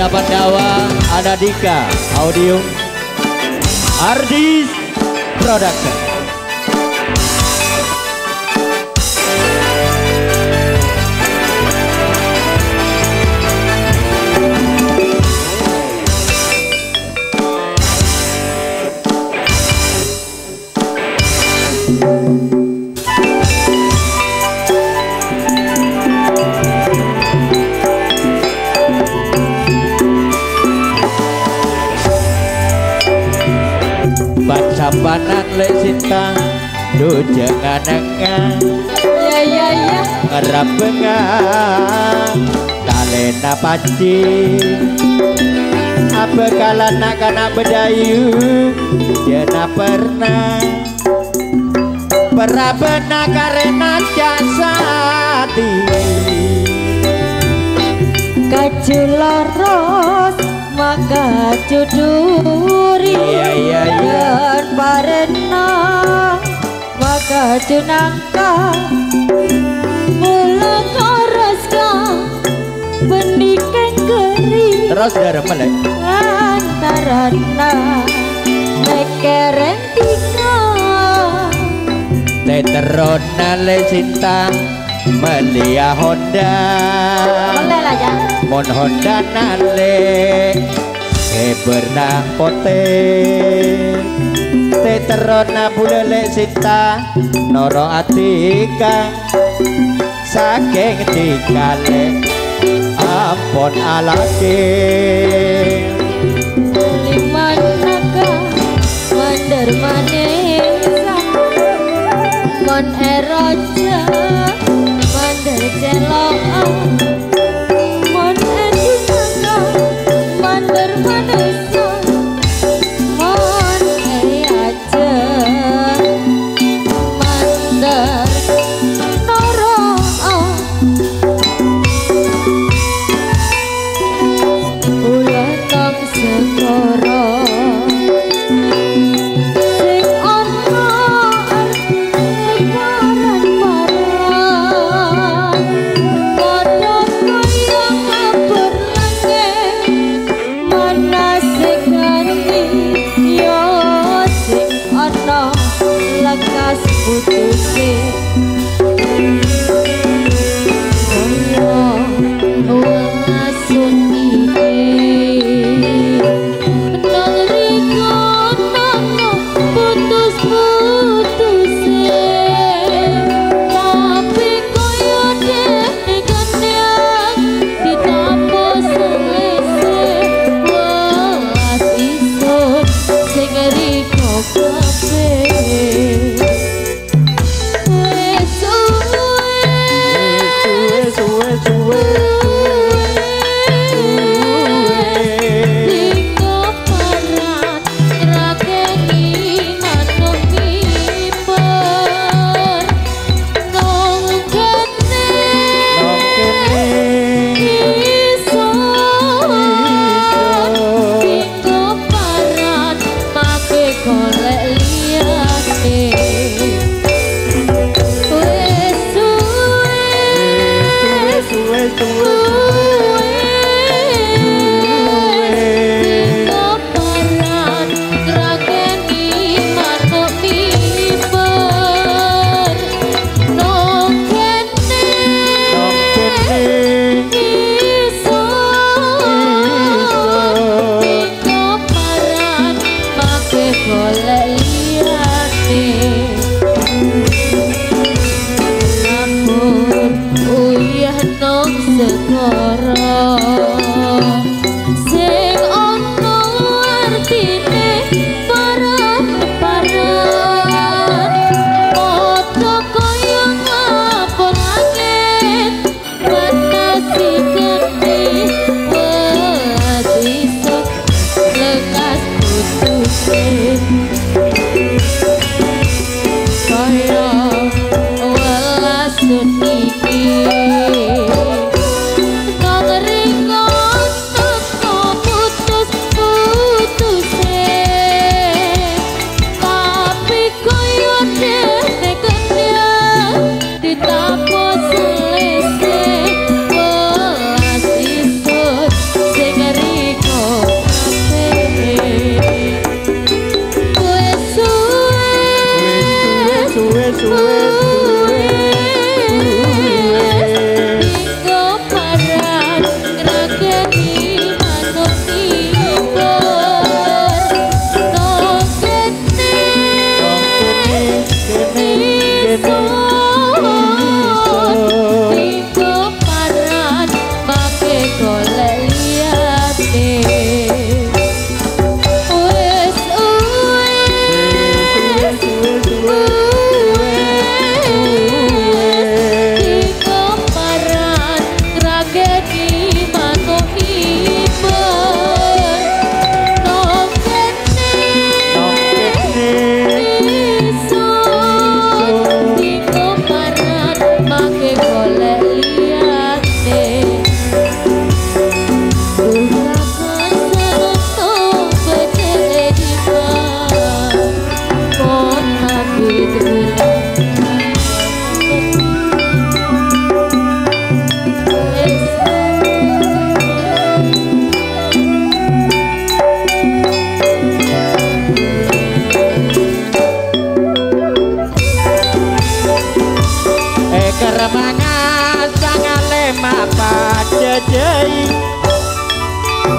ada Pandawa, ada Dika Audio, Ardis Production. Sabanan lek Sinta du jangan enggak ya ngerap bengang talena paci apa kala nak kana bedayu jena pernah perabena karena jasati kajuloros maka juduri dan parena maka junangka mula koroska bendikan geri terus darah melek antarana mekerentika teterona le Sinta melia Honda mon Honda nale pernah pote teterona bulele Sinta noro atika saking tikale ampun alake liman naga mandar manesa mon eroja mandar celoa mon edinaga mandar manesa mon eaja mandar noroa ulan nang sekoro sing ana arep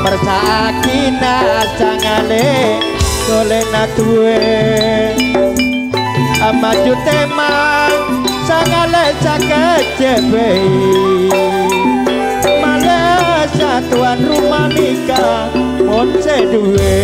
mersaki nasangane golek nak duwe maju temang sangale caket jebei malah satuan rumah nikah mon seduwe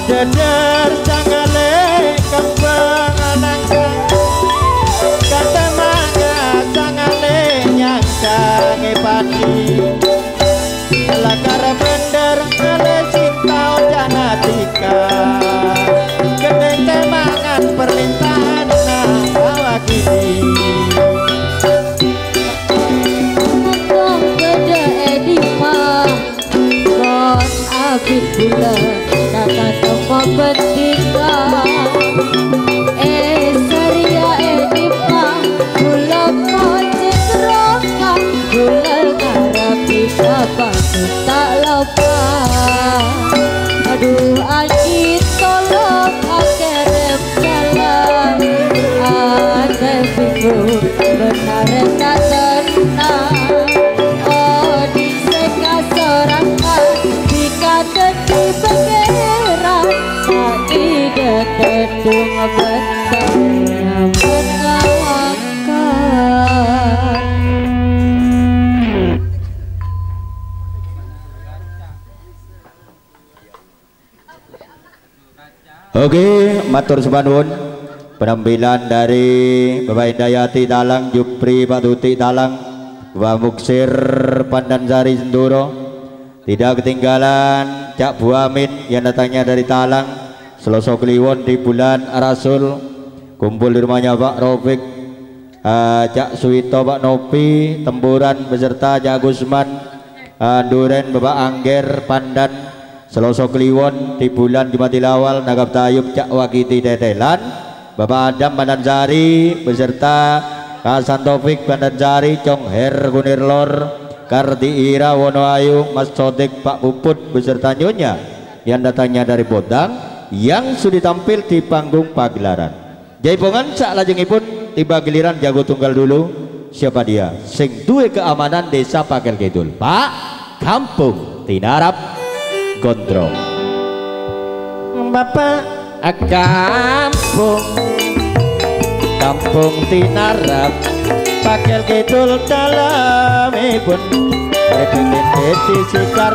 deder sangale kembang anakang kata mangga sangale nyangkange pati lakar bener ale cinta ojana tika gede temangan permintaan awak ini ngomong beda edima kon abis bulan kata toko betika seria edima gula pocet roka gula ngarapi kapan tak lupa aduh anjir tolong akerem salam ada bingung benar tak tenang oh diseka sorangan dikata di pangeran saida tedung betanya mengawakan. Oke, matur suwun penampilan dari Bapak Indayati Talang, Jupri Patuti Talang, Bapak Muksir Pandansari Senduro. Tidak ketinggalan Cak Bu Amin yang datangnya dari Talang, Selosok Kliwon di bulan Rasul, kumpul di rumahnya Pak Rofik, Cak Suwito, Pak Nopi, Temburan beserta Cak Gusman, Duren, Bapak Angger Pandan, Selosok Kliwon di bulan Jumatilawal, Nagap Tayub, Cak Wakiti Tetelan, Bapak Adam Pandansari beserta Hasan Taufik Pandansari, Congher Kunirlor, Kardi Ira Wonoayu, Mas Sodik, Pak Puput beserta nyonya yang datangnya dari Bodang yang sudah tampil di panggung pagelaran. Jaipongan sak lajengipun tiba giliran jago tunggal dulu. Siapa dia? Sing duwe keamanan desa Pakel Kidul, Pak Kampung Tinarap Gondrong. Bapak Kampung Tinarap Pakel Kidul dalamipun repingin desi sikar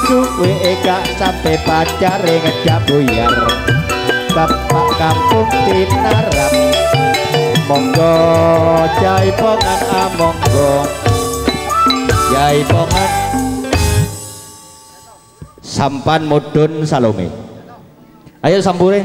duwe eka sampai pacare ngejak buyar. Bapak Kampung Tinarap monggo jaipongan monggo jaipongan sampan mudun Salome. Ayo sambure.